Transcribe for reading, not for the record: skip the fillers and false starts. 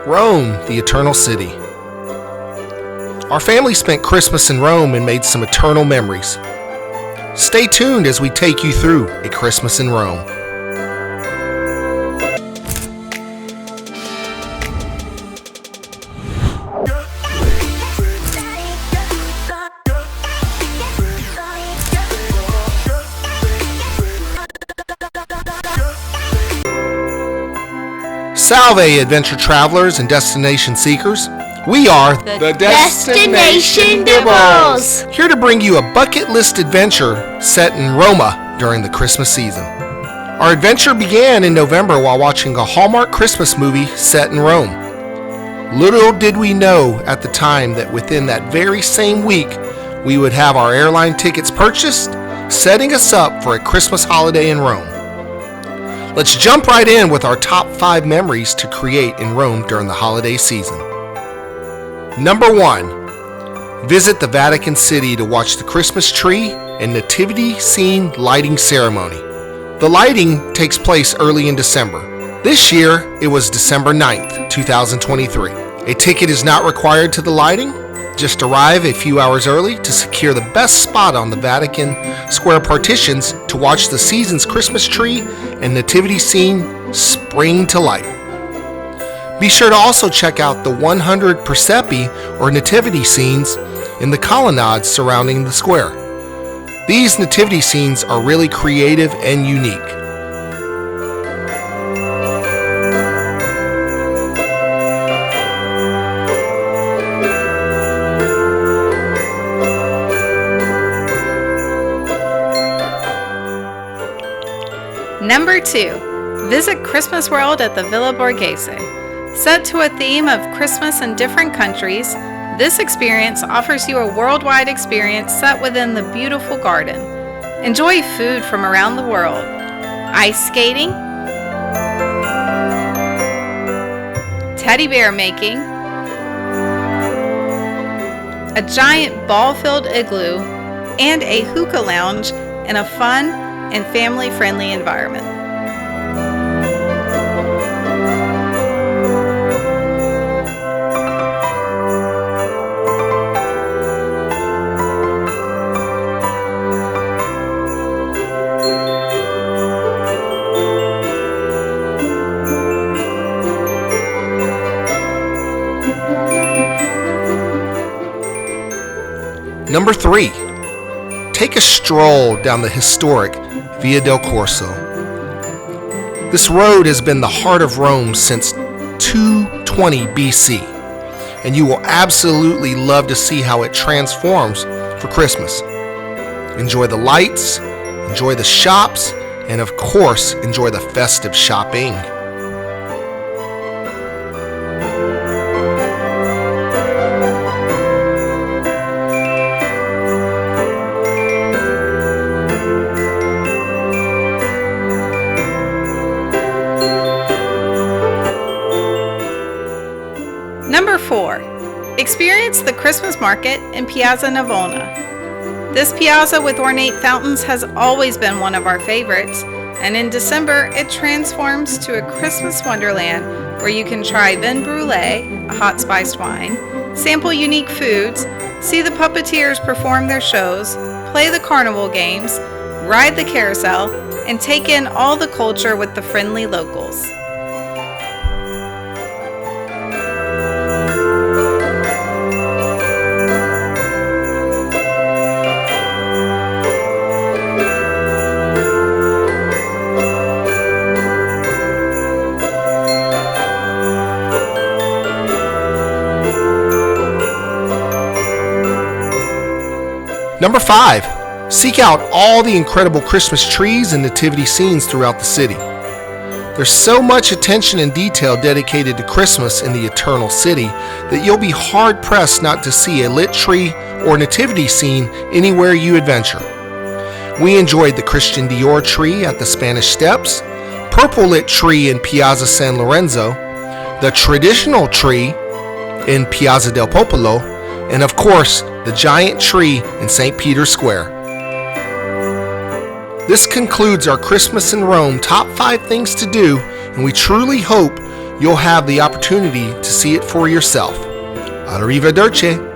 Rome, the eternal city. Our family spent Christmas in Rome and made some eternal memories. Stay tuned as we take you through a Christmas in Rome. Salve, adventure travelers and destination seekers. We are the Destination Dibbles, here to bring you a bucket list adventure set in Roma during the Christmas season. Our adventure began in November while watching a Hallmark Christmas movie set in Rome. Little did we know at the time that within that very same week, we would have our airline tickets purchased, setting us up for a Christmas holiday in Rome. Let's jump right in with our top 5 memories to create in Rome during the holiday season. Number 1. Visit the Vatican City to watch the Christmas tree and nativity scene lighting ceremony. The lighting takes place early in December. This year, it was December 9th, 2023. A ticket is not required to the lighting. Just arrive a few hours early to secure the best spot on the Vatican Square partitions to watch the season's Christmas tree and nativity scene spring to life. Be sure to also check out the 100 presepe or nativity scenes in the colonnades surrounding the square. These nativity scenes are really creative and unique. Number 2. Visit Christmas World at the Villa Borghese. Set to a theme of Christmas in different countries, this experience offers you a worldwide experience set within the beautiful garden. Enjoy food from around the world, ice skating, teddy bear making, a giant ball-filled igloo, and a hookah lounge in a fun and family-friendly environment. Number 3. Take a stroll down the historic Via del Corso. This road has been the heart of Rome since 220 BC, and you will absolutely love to see how it transforms for Christmas. Enjoy the lights, enjoy the shops, and of course, enjoy the festive shopping. Number 4. Experience the Christmas market in Piazza Navona. This piazza with ornate fountains has always been one of our favorites, and in December it transforms to a Christmas wonderland where you can try vin brûlée, a hot spiced wine, sample unique foods, see the puppeteers perform their shows, play the carnival games, ride the carousel, and take in all the culture with the friendly locals. Number 5. Seek out all the incredible Christmas trees and nativity scenes throughout the city. There's so much attention and detail dedicated to Christmas in the eternal city that you'll be hard-pressed not to see a lit tree or nativity scene anywhere you adventure. We enjoyed the Christian Dior tree at the Spanish Steps, purple lit tree in Piazza San Lorenzo, the traditional tree in Piazza del Popolo, and of course, the giant tree in St. Peter's Square. This concludes our Christmas in Rome top 5 things to do, and we truly hope you'll have the opportunity to see it for yourself. Arrivederci.